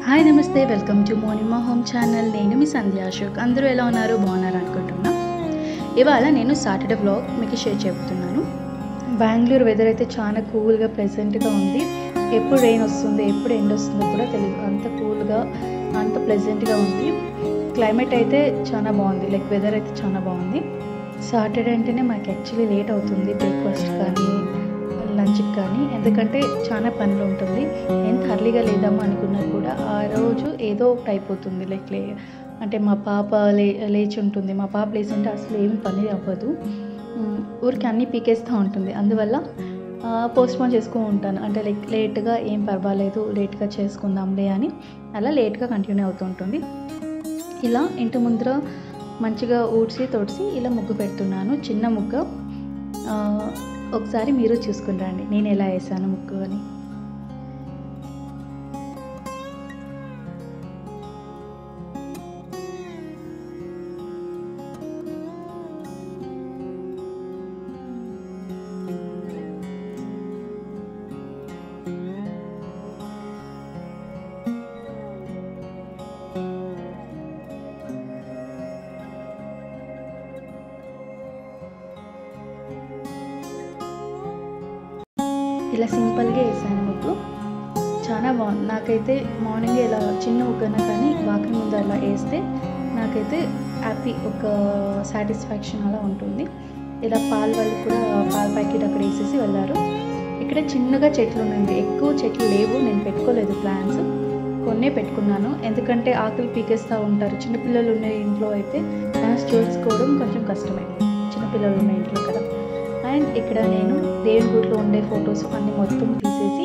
Hi నమస్తే, welcome to morning మా home channel. నేను మీ సంధ్యా అశోక్. అందరూ ఎలా ఉన్నారు? బాగున్నారు అనుకుంటున్నా. ఇవాళ నేను సాటర్డే వ్లాగ్ మీకు షేర్ చెబుతున్నాను. బెంగళూరు వెదర్ అయితే చాలా కూల్గా ప్లెజెంట్గా ఉంది. ఎప్పుడు రెయిన్ వస్తుంది, ఎప్పుడు ఎండ్ వస్తుందో కూడా తెలియదు. అంత కూల్గా, అంత ప్లెజెంట్గా ఉంది. క్లైమేట్ అయితే చాలా బాగుంది, లైక్ వెదర్ అయితే చాలా బాగుంది. సాటర్డే అంటేనే మాకు యాక్చువల్లీ లేట్ అవుతుంది బ్రేక్ఫాస్ట్ కానీ లంచ్కి కానీ, ఎందుకంటే చాలా పనులు ఉంటుంది. ఎంత అర్లీగా లేదామో అనుకున్నా కూడా ఆ రోజు ఏదో ఒకటి అయిపోతుంది. లైక్ అంటే మా పాప లేచి ఉంటుంది. మా పాప లేచి ఉంటే అసలు ఏమి పని అవ్వదు, ఊరికి అన్నీ పీకేస్తూ ఉంటుంది. అందువల్ల పోస్ట్పోన్ చేసుకుంటూ ఉంటాను. అంటే లైక్ లేట్గా ఏం పర్వాలేదు, లేట్గా చేసుకుందాంలే అని అలా లేట్గా కంటిన్యూ అవుతూ ఉంటుంది. ఇలా ఇంటి ముందర మంచిగా ఊడ్చి తొడిచి ఇలా ముగ్గు పెడుతున్నాను, చిన్న ముగ్గు. ఒకసారి మీరు చూసుకుని రండి నేను ఎలా వేసాను ముగ్గు అని. ఇలా సింపుల్గా వేసాను ముగ్గు, చాలా బాగుంది. నాకైతే మార్నింగ్ ఇలా చిన్న ముగ్గన కానీ వాకిలి ముందు అలా వేస్తే నాకైతే హ్యాపీ, ఒక సాటిస్ఫాక్షన్ అలా ఉంటుంది. ఇలా పాల వాళ్ళు కూడా పాల ప్యాకెట్ అక్కడ వేసేసి వెళ్ళారు. ఇక్కడ చిన్నగా చెట్లు ఉన్నాయి, ఎక్కువ చెట్లు లేవు. నేను పెట్టుకోలేదు ప్లాంట్స్, కొన్నే పెట్టుకున్నాను. ఎందుకంటే ఆకులు పీకేస్తూ ఉంటారు. చిన్నపిల్లలు ఉన్న ఇంట్లో అయితే ప్లాంట్స్ చూసుకోవడం కొంచెం కష్టమే, చిన్నపిల్లలు ఉన్న ఇంట్లో కదా. అండ్ ఇక్కడ నేను దేవుని గుడిలో ఉండే ఫొటోస్ అన్నీ మొత్తం తీసేసి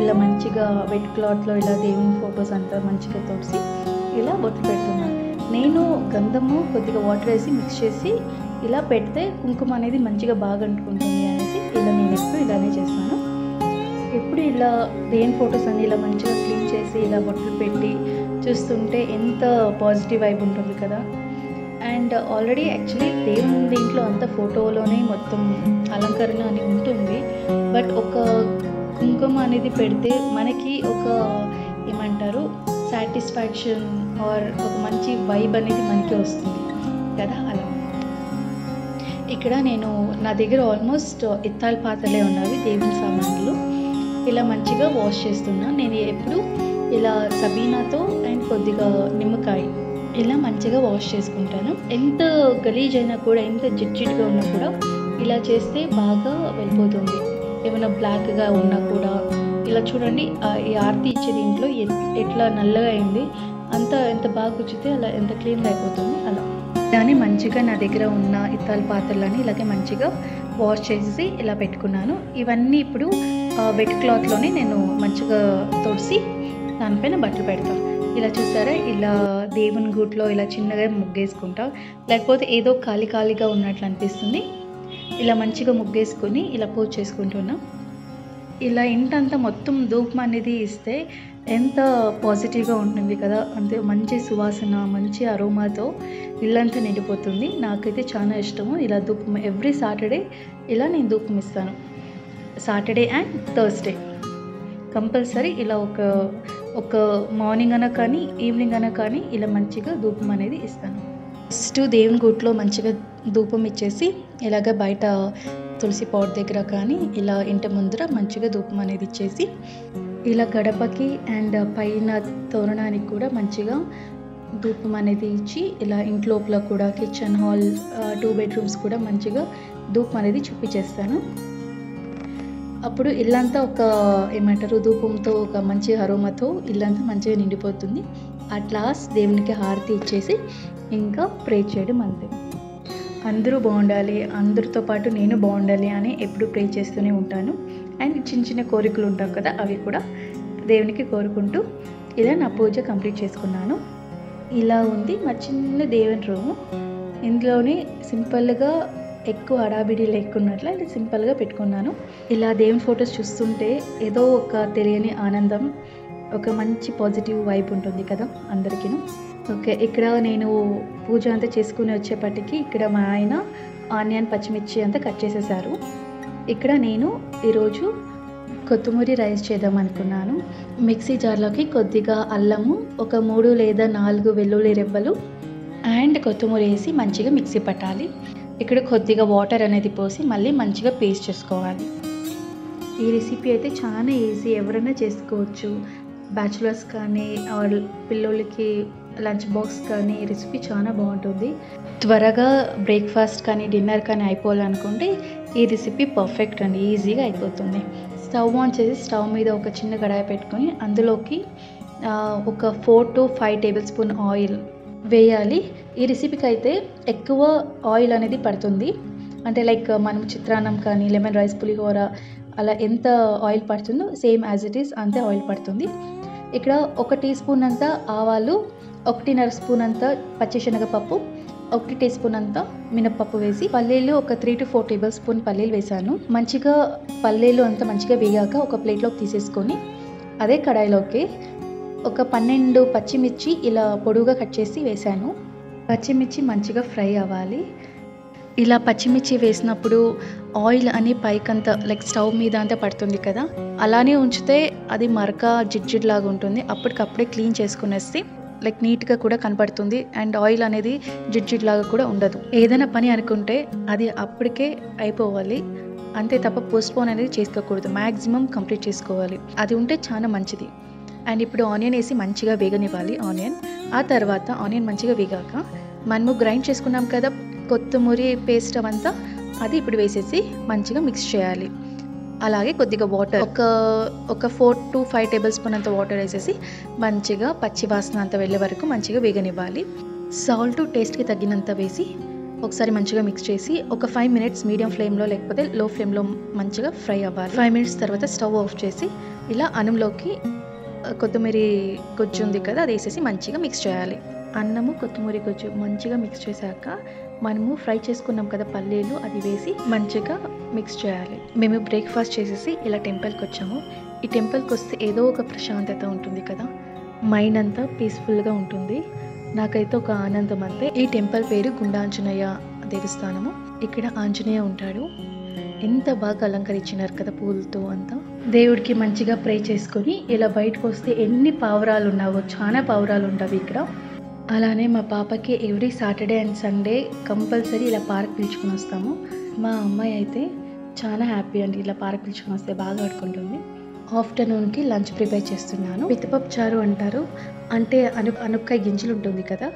ఇలా మంచిగా వెట్ క్లాత్లో ఇలా దేవుని ఫొటోస్ అంతా మంచిగా తోసి ఇలా బొట్లు పెడుతున్నాను. నేను గంధము కొద్దిగా వాటర్ వేసి మిక్స్ చేసి ఇలా పెడితే కుంకుమ అనేది మంచిగా బాగా అంటుకుంటుంది అనేసి ఇలా నేను ఎప్పుడు ఇలానే చేస్తాను. ఎప్పుడు ఇలా దేవుని ఫొటోస్ అన్నీ ఇలా మంచిగా క్లీన్ చేసి ఇలా బొట్లు పెట్టి చూస్తుంటే ఎంత పాజిటివ్ వైబ్ ఉంటుంది కదా. అండ్ ఆల్రెడీ యాక్చువల్లీ దేవుని దీంట్లో అంత ఫోటోలోనే మొత్తం అలంకరణ అని ఉంటుంది. బట్ ఒక కుంకుమ అనేది పెడితే మనకి ఒక ఏమంటారు సాటిస్ఫాక్షన్ ఆర్ ఒక మంచి వైబ్ అనేది మనకి వస్తుంది కదా. అలా ఇక్కడ నేను నా దగ్గర ఆల్మోస్ట్ ఇత్తాల పాత్రలే ఉన్నవి, దేవుని సామాన్లు. ఇలా మంచిగా వాష్ చేస్తున్నా. నేను ఎప్పుడు ఇలా సబీనాతో అండ్ కొద్దిగా నిమ్మకాయ ఇలా మంచిగా వాష్ చేసుకుంటాను. ఎంత గలీజ్ అయినా కూడా, ఎంత జిడ్జిడ్గా ఉన్నా కూడా ఇలా చేస్తే బాగా వెళ్ళిపోతుంది. ఏమైనా బ్లాక్గా ఉన్నా కూడా ఇలా చూడండి, ఈ ఆర్తి ఇచ్చే దీంట్లో ఎట్లా నల్లగా అయింది, ఎంత బాగా కూర్చుతే అలా ఎంత క్లీన్గా అయిపోతుంది. అలా దాన్ని మంచిగా నా దగ్గర ఉన్న ఇత్తాల పాత్రలని ఇలాగే మంచిగా వాష్ చేసి ఇలా పెట్టుకున్నాను. ఇవన్నీ ఇప్పుడు వెట్ క్లాత్లోనే నేను మంచిగా తొడిసి దానిపైన బట్టలు పెడతాను. ఇలా చూసారా, ఇలా దేవుని గుట్లో ఇలా చిన్నగా ముగ్గేసుకుంటా, లేకపోతే ఏదో ఖాళీగా ఉన్నట్లు అనిపిస్తుంది. ఇలా మంచిగా ముగ్గేసుకొని ఇలా పూజ చేసుకుంటున్నా. ఇలా ఇంటంతా మొత్తం ధూపం అనేది ఇస్తే ఎంత పాజిటివ్గా ఉంటుంది కదా. అంతే మంచి సువాసన, మంచి అరోమాతో ఇల్లంతా నిండిపోతుంది. నాకైతే చాలా ఇష్టము ఇలా ధూపం. ఎవ్రీ సాటర్డే ఇలా నేను ధూపం ఇస్తాను. సాటర్డే అండ్ థర్స్డే కంపల్సరీ ఇలా ఒక మార్నింగ్ అన్నా కానీ ఈవినింగ్ అన్నా కానీ ఇలా మంచిగా ధూపం అనేది ఇస్తాను. ఫస్ట్ దేవుని గుట్లో మంచిగా ధూపం ఇచ్చేసి ఇలాగ బయట తులసి పాట్ దగ్గర కానీ ఇలా ఇంటి ముందర మంచిగా ధూపం అనేది ఇచ్చేసి ఇలా గడపకి అండ్ పైన తోరణానికి కూడా మంచిగా ధూపం అనేది ఇచ్చి ఇలా ఇంట్లోపల కూడా కిచెన్ హాల్ 2 బెడ్రూమ్స్ కూడా మంచిగా ధూపం అనేది చూపించేస్తాను. అప్పుడు ఇల్లంతా ఒక ఏమంటారు ధూపంతో ఒక మంచి అరోమాతో ఇల్లంతా మంచిగా నిండిపోతుంది. అట్ లాస్ట్ దేవునికి హారతి ఇచ్చేసి ఇంకా ప్రే చేయడం అంతే. అందరూ బాగుండాలి, అందరితో పాటు నేను బాగుండాలి అని ఎప్పుడు ప్రే చేస్తూనే ఉంటాను. అండ్ చిన్న కోరికలు ఉంటాయి కదా, అవి కూడా దేవునికి కోరుకుంటూ ఇలా నా పూజ కంప్లీట్ చేసుకున్నాను. ఇలా ఉంది మా చిన్న దేవుని రూము. ఇందులోనే సింపుల్గా ఎక్కువ హడాబిడి లేకున్నట్లు ఇది సింపుల్గా పెట్టుకున్నాను. ఇలా దేవుని ఫొటోస్ చూస్తుంటే ఏదో ఒక తెలియని ఆనందం, ఒక మంచి పాజిటివ్ వైబ్ ఉంటుంది కదా అందరికీ. ఓకే, ఇక్కడ నేను పూజ అంతా చేసుకుని వచ్చేపటికి ఇక్కడ మా ఆయన ఆనియన్ పచ్చిమిర్చి అంతా కట్ చేసేసారు. ఇక్కడ నేను ఈరోజు కొత్తిమీర రైస్ చేద్దాం అనుకున్నాను. మిక్సీ జార్లోకి కొద్దిగా అల్లము, ఒక 3 లేదా 4 వెల్లుల్లి రెబ్బలు అండ్ కొత్తిమీర వేసి మంచిగా మిక్సీ పట్టాలి. ఇక్కడ కొద్దిగా వాటర్ అనేది పోసి మళ్ళీ మంచిగా పేస్ట్ చేసుకోవాలి. ఈ రెసిపీ అయితే చాలా ఈజీ, ఎవరైనా చేసుకోవచ్చు. బ్యాచులర్స్ కానీ ఆర్ పిల్లలకి లంచ్ బాక్స్ కానీ ఈ రెసిపీ చాలా బాగుంటుంది. త్వరగా బ్రేక్ఫాస్ట్ కానీ డిన్నర్ కానీ అయిపోవాలనుకుంటే ఈ రెసిపీ పర్ఫెక్ట్ అండి, ఈజీగా అయిపోతుంది. స్టవ్ ఆన్ చేసి స్టవ్ మీద ఒక చిన్న కడాయి పెట్టుకొని అందులోకి ఒక 4 to 5 టేబుల్ స్పూన్ ఆయిల్ వేయాలి. ఈ రెసిపీకి అయితే ఎక్కువ ఆయిల్ అనేది పడుతుంది. అంటే లైక్ మనం చిత్రాన్నం కానీ లెమన్ రైస్, పులిహోర అలా ఎంత ఆయిల్ పడుతుందో సేమ్ యాజ్ ఇట్ ఈస్ అంతే ఆయిల్ పడుతుంది. ఇక్కడ 1 టీ స్పూన్ అంతా ఆవాలు, 1.5 స్పూన్ అంతా పచ్చిశనగపప్పు, 1 టీ స్పూన్ అంతా మినప్పప్పు వేసి పల్లీలు ఒక 3 to 4 టేబుల్ స్పూన్ పల్లీలు వేసాను. మంచిగా పల్లీలు అంతా మంచిగా వేగాక ఒక ప్లేట్లోకి తీసేసుకొని అదే కడాయిలోకి ఒక 12 పచ్చిమిర్చి ఇలా పొడువుగా కట్ చేసి వేసాను. పచ్చిమిర్చి మంచిగా ఫ్రై అవ్వాలి. ఇలా పచ్చిమిర్చి వేసినప్పుడు ఆయిల్ అని పైకంతా లైక్ స్టవ్ మీద అంతా పడుతుంది కదా, అలానే ఉంచితే అది మరక జిడ్జిడ్ లాగా ఉంటుంది. అప్పటికప్పుడే క్లీన్ చేసుకునేస్తే లైక్ నీట్గా కూడా కనపడుతుంది అండ్ ఆయిల్ అనేది జిడ్జిడ్ లాగా కూడా ఉండదు. ఏదైనా పని అనుకుంటే అది అప్పటికే అయిపోవాలి, అంతే తప్ప పోస్ట్పోన్ అనేది చేసుకోకూడదు. మ్యాక్సిమం కంప్లీట్ చేసుకోవాలి, అది ఉంటే చాలా మంచిది. అండ్ ఇప్పుడు ఆనియన్ వేసి మంచిగా వేగనివ్వాలి ఆనియన్. ఆ తర్వాత ఆనియన్ మంచిగా వేగాక మనము గ్రైండ్ చేసుకున్నాం కదా కొత్తిమీర పేస్ట్ అవంతా, అది ఇప్పుడు వేసేసి మంచిగా మిక్స్ చేయాలి. అలాగే కొద్దిగా వాటర్ ఒక 4 to 5 టేబుల్ స్పూన్ అంత వాటర్ వేసేసి మంచిగా పచ్చి వాసన అంత వెళ్ళే వరకు మంచిగా వేగనివ్వాలి. సాల్ట్ టేస్ట్కి తగ్గినంత వేసి ఒకసారి మంచిగా మిక్స్ చేసి ఒక 5 minutes మీడియం ఫ్లేమ్లో లేకపోతే లో ఫ్లేమ్లో మంచిగా ఫ్రై అవ్వాలి. 5 minutes తర్వాత స్టవ్ ఆఫ్ చేసి ఇలా అన్నంలోకి కొత్తిమీర గుజ్జు ఉంది కదా అది వేసేసి మంచిగా మిక్స్ చేయాలి. అన్నము కొత్తిమీర గుజ్జు మంచిగా మిక్స్ చేశాక మనము ఫ్రై చేసుకున్నాం కదా పల్లీలు, అది వేసి మంచిగా మిక్స్ చేయాలి. మేము బ్రేక్ఫాస్ట్ చేసేసి ఇలా టెంపుల్కి వచ్చాము. ఈ టెంపుల్కి వస్తే ఏదో ఒక ప్రశాంతత ఉంటుంది కదా, మైండ్ అంతా పీస్ఫుల్గా ఉంటుంది. నాకైతే ఒక ఆనందం అంతే. ఈ టెంపుల్ పేరు గుండాంజనేయ దేవస్థానము. ఇక్కడ ఆంజనేయ ఉంటాడు. ఎంత బాగా అలంకరించినారు కదా పూలతో అంతా. దేవుడికి మంచిగా ప్రే చేసుకొని ఇలా బయటకు వస్తే ఎన్ని పావురాలు ఉన్నావో, చాలా పావురాలు ఉంటాయి ఇక్కడ. అలానే మా పాపకి every Saturday and Sunday compulsory ఇలా పార్క్ పిలుచుకొని వస్తాము. మా అమ్మాయి అయితే చాలా హ్యాపీ అండి, ఇలా పార్క్ పిలుచుకొని వస్తే బాగా ఆడుకుంటుంది. ఆఫ్టర్నూన్కి లంచ్ ప్రిపేర్ చేస్తున్నాను. పిత్తపప్పు చారు అంటారు, అంటే అనుక్కాయ గింజలు ఉంటుంది కదా,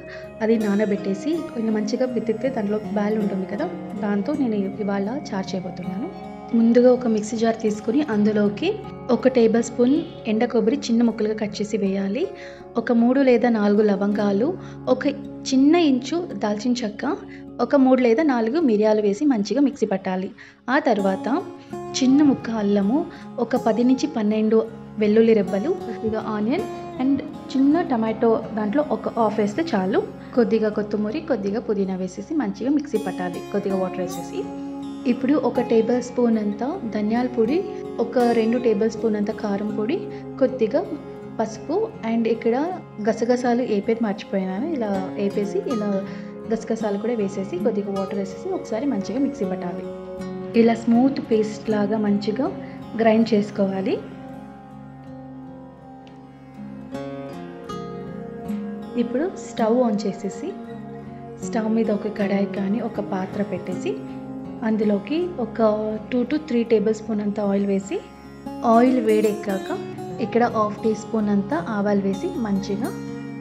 అది నానబెట్టేసి కొంచెం మంచిగా పితికితే దాంట్లో బ్యాల్ ఉంటుంది కదా, దాంతో నేను ఇవాళ చారు చేయబోతున్నాను. ముందుగా ఒక మిక్సీ జార్ తీసుకుని అందులోకి 1 టేబుల్ స్పూన్ ఎండ కొబ్బరి చిన్న ముక్కలుగా కట్ చేసి వేయాలి. ఒక 3 లేదా 4 లవంగాలు, ఒక చిన్న ఇంచు దాల్చిన చెక్క, ఒక 3 లేదా 4 మిరియాలు వేసి మంచిగా మిక్సీ పట్టాలి. ఆ తర్వాత చిన్న ముక్క అల్లము, ఒక 10 నుంచి 12 వెల్లుల్లి రెబ్బలు, కొద్దిగా ఆనియన్ అండ్ చిన్న టమాటో దాంట్లో ఒక హాఫ్ వేస్తే చాలు. కొద్దిగా కొత్తిమీర, కొద్దిగా పుదీనా వేసేసి మంచిగా మిక్సీ పట్టాలి కొద్దిగా వాటర్ వేసేసి. ఇప్పుడు 1 టేబుల్ స్పూన్ అంతా ధనియాల పొడి, ఒక 2 టేబుల్ స్పూన్ అంతా కారం పొడి, కొద్దిగా పసుపు అండ్ ఇక్కడ గసగసాలు వేపేది మర్చిపోయినాను. ఇలా వేపేసి ఇలా గసగసాలు కూడా వేసేసి కొద్దిగా వాటర్ వేసేసి ఒకసారి మంచిగా మిక్సీ పట్టాలి. ఇలా స్మూత్ పేస్ట్ లాగా మంచిగా గ్రైండ్ చేసుకోవాలి. ఇప్పుడు స్టవ్ ఆన్ చేసేసి స్టవ్ మీద ఒక కడాయి కానీ ఒక పాత్ర పెట్టేసి అందులోకి ఒక 2 to 3 టేబుల్ స్పూన్ అంత ఆయిల్ వేసి ఆయిల్ వేడెక్కాక ఇక్కడ 1/2 టీ స్పూన్ అంతా ఆవాలు వేసి మంచిగా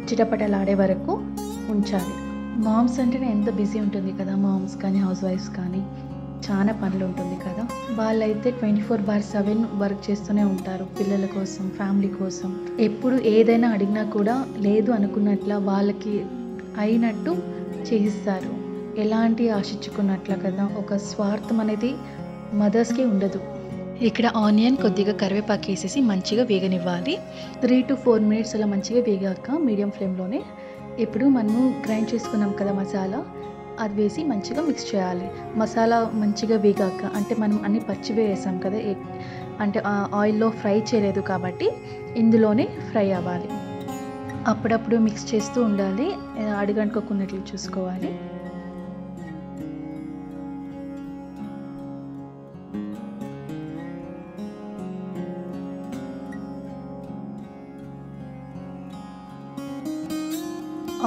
చిటపటలాడే వరకు ఉంచాలి. మామ్స్ అంటేనే ఎంత బిజీ ఉంటుంది కదా, మామ్స్ కానీ హౌస్ వైఫ్స్ కానీ చాలా పనులు ఉంటుంది కదా, వాళ్ళైతే 24/7 వర్క్ చేస్తూనే ఉంటారు పిల్లల కోసం, ఫ్యామిలీ కోసం. ఎప్పుడు ఏదైనా అడిగినా కూడా లేదు అనుకున్నట్ల వాళ్ళకి అయినట్టు చేయిస్తారు, ఎలాంటి ఆశించుకున్నట్ల కదా. ఒక స్వార్థం అనేది మదర్స్కి ఉండదు. ఇక్కడ ఆనియన్ కొద్దిగా కరివేపాకు వేసేసి మంచిగా వేగనివ్వాలి. 3 to 4 minutes అలా మంచిగా వేగాక మీడియం ఫ్లేమ్లోనే ఇప్పుడు మనము గ్రైండ్ చేసుకున్నాం కదా మసాలా, అది వేసి మంచిగా మిక్స్ చేయాలి. మసాలా మంచిగా వేగాక, అంటే మనం అన్ని పచ్చివే వేసాం కదా, అంటే ఆయిల్లో ఫ్రై చేయలేదు కాబట్టి ఇందులోనే ఫ్రై అవ్వాలి. అప్పుడప్పుడు మిక్స్ చేస్తూ ఉండాలి, అడుగంటుకోకున్నట్లు చూసుకోవాలి.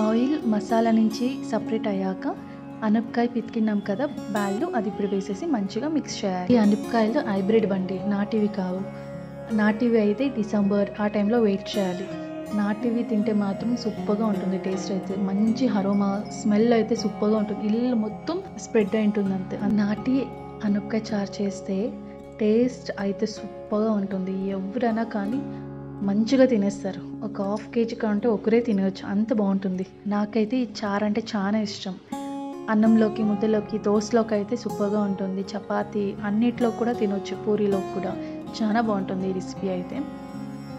ఆయిల్ మసాలా నుంచి సపరేట్ అయ్యాక అనపకాయ పితికినాం కదా బ్యాళ్ళు, అది ఇప్పుడు వేసేసి మంచిగా మిక్స్ చేయాలి. ఈ అనపకాయలు హైబ్రిడ్ బండి, నాటివి కావు. నాటివి అయితే డిసెంబర్ ఆ టైంలో వెయిట్ చేయాలి. నాటివి తింటే మాత్రం సూపర్గా ఉంటుంది. టేస్ట్ అయితే మంచి అరోమా, స్మెల్ అయితే సూపర్గా ఉంటుంది. ఇల్లు మొత్తం స్ప్రెడ్ అయి ఉంటుంది అంతే. నాటి అనపకాయ చారు చేస్తే టేస్ట్ అయితే సూపర్గా ఉంటుంది. ఎవరైనా కానీ మంచిగా తినేస్తారు. ఒక హాఫ్ కేజీ కంటే ఒకరే తినవచ్చు, అంత బాగుంటుంది. నాకైతే ఈ చారు అంటే చాలా ఇష్టం. అన్నంలోకి, ముద్దలోకి, దోశలోకి అయితే సూపర్గా ఉంటుంది. చపాతీ అన్నిట్లో కూడా తినొచ్చు, పూరీలోకి కూడా చాలా బాగుంటుంది ఈ రెసిపీ అయితే.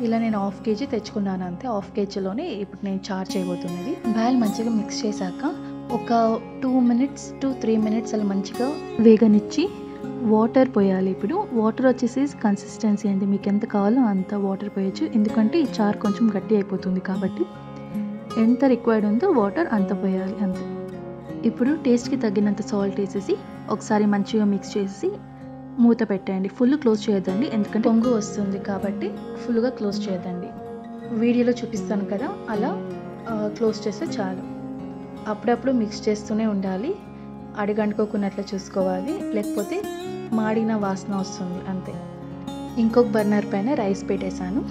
ఇలా నేను హాఫ్ కేజీ తెచ్చుకున్నాను అంతే. హాఫ్ కేజీలోనే ఇప్పుడు నేను చారు చేయబోతున్నది. బ్యాల్ మంచిగా మిక్స్ చేశాక ఒక 2 minutes to 3 minutes అలా మంచిగా వేగనిచ్చి వాటర్ పోయాలి. ఇప్పుడు వాటర్ వచ్చేసి కన్సిస్టెన్సీ అండి, మీకు ఎంత కావాలో అంత వాటర్ పోయచ్చు. ఎందుకంటే ఈ చారు కొంచెం గట్టి అయిపోతుంది కాబట్టి ఎంత రిక్వైర్డ్ ఉందో వాటర్ అంత పోయాలి అంతే. ఇప్పుడు టేస్ట్కి తగ్గినంత సాల్ట్ వేసేసి ఒకసారి మంచిగా మిక్స్ చేసి మూత పెట్టండి. ఫుల్ క్లోజ్ చేయొద్దండి, ఎందుకంటే పొంగు వస్తుంది కాబట్టి ఫుల్గా క్లోజ్ చేయొద్దండి. వీడియోలో చూపిస్తాను కదా, అలా క్లోజ్ చేస్తే చాలు. అప్పుడప్పుడు మిక్స్ చేస్తూనే ఉండాలి, అడుగంటుకోకున్నట్లు చూసుకోవాలి, లేకపోతే మాడిన వాసన వస్తుంది అంతే. ఇంకొక బర్నర్ పైన రైస్ పెట్టేశాను.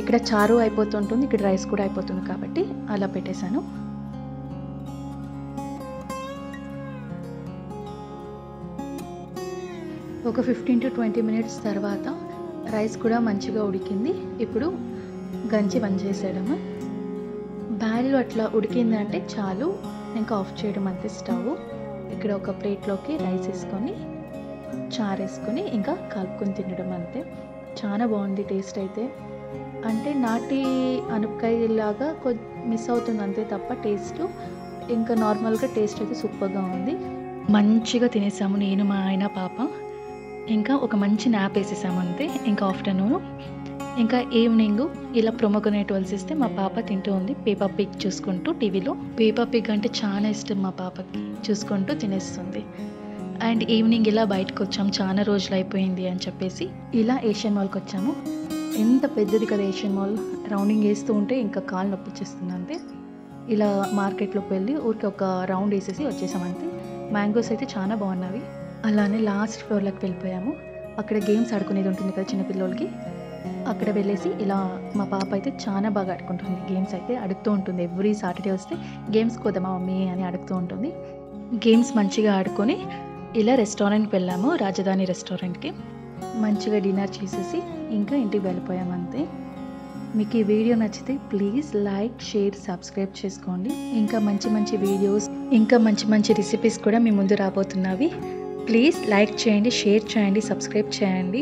ఇక్కడ చారు అయిపోతుంటుంది, ఇక్కడ రైస్ కూడా అయిపోతుంది కాబట్టి అలా పెట్టేశాను. ఒక 15 to 20 minutes తర్వాత రైస్ కూడా మంచిగా ఉడికింది. ఇప్పుడు గంజి బంద్ చేసేయడము. బ్యాళ్ళు అట్లా ఉడికిందంటే చాలు, ఇంకా ఆఫ్ చేయడం అంతే స్టవ్. ఇక్కడ ఒక ప్లేట్లోకి రైస్ వేసుకొని, చారు వేసుకొని ఇంకా కలుపుకొని తినడం అంతే. చాలా బాగుంది టేస్ట్ అయితే. అంటే నాటి అనపకాయ లాగా మిస్ అవుతుంది అంతే తప్ప టేస్ట్ ఇంకా నార్మల్గా టేస్ట్ అయితే సూపర్గా ఉంది. మంచిగా తినేసాము నేను, మా ఆయన, పాప. ఇంకా ఒక మంచి నాప్ వేసేసాము అంతే. ఇంకా ఆఫ్టర్నూన్, ఇంకా ఈవినింగ్ ఇలా ప్రొమోగ్రనేట్ ఇస్తే మా పాప తింటూ ఉంది, పేపా పిగ్ చూసుకుంటూ టీవీలో. పేపా పిగ్ అంటే చాలా ఇష్టం మా పాపకి, చూసుకుంటూ తినేస్తుంది. అండ్ ఈవినింగ్ ఇలా బయటకు వచ్చాము, చాలా రోజులు అయిపోయింది అని చెప్పేసి ఇలా ఏషియన్ మాల్కి వచ్చాము. ఎంత పెద్దది కదా ఏషియన్ మాల్, రౌండింగ్ వేస్తూ ఉంటే ఇంకా కాలు నొప్పిచ్చేస్తుంది అంతే. ఇలా మార్కెట్లోకి వెళ్ళి ఊరికి ఒక రౌండ్ వేసేసి వచ్చేసామంతే. మ్యాంగోస్ అయితే చాలా బాగున్నవి. అలానే లాస్ట్ ఫ్లోర్లోకి వెళ్ళిపోయాము. అక్కడ గేమ్స్ ఆడుకునేది ఉంటుంది కదా చిన్నపిల్లలకి, అక్కడ వెళ్ళేసి ఇలా మా పాప అయితే చాలా బాగా ఆడుకుంటుంది. గేమ్స్ అయితే అడుగుతూ ఉంటుంది, ఎవ్రీ సాటర్డే వస్తే గేమ్స్కి పోదామా మమ్మీ అని అడుగుతూ ఉంటుంది. గేమ్స్ మంచిగా ఆడుకొని ఇలా రెస్టారెంట్కి వెళ్ళాము, రాజధాని రెస్టారెంట్కి. మంచిగా డిన్నర్ చేసేసి ఇంకా ఇంటికి వెళ్ళిపోయాము అంతే. మీకు ఈ వీడియో నచ్చితే ప్లీజ్ లైక్, షేర్, సబ్స్క్రైబ్ చేసుకోండి. ఇంకా మంచి మంచి వీడియోస్, ఇంకా మంచి మంచి రెసిపీస్ కూడా మీ ముందు రాబోతున్నవి. ప్లీజ్ లైక్ చేయండి, షేర్ చేయండి, సబ్స్క్రైబ్ చేయండి.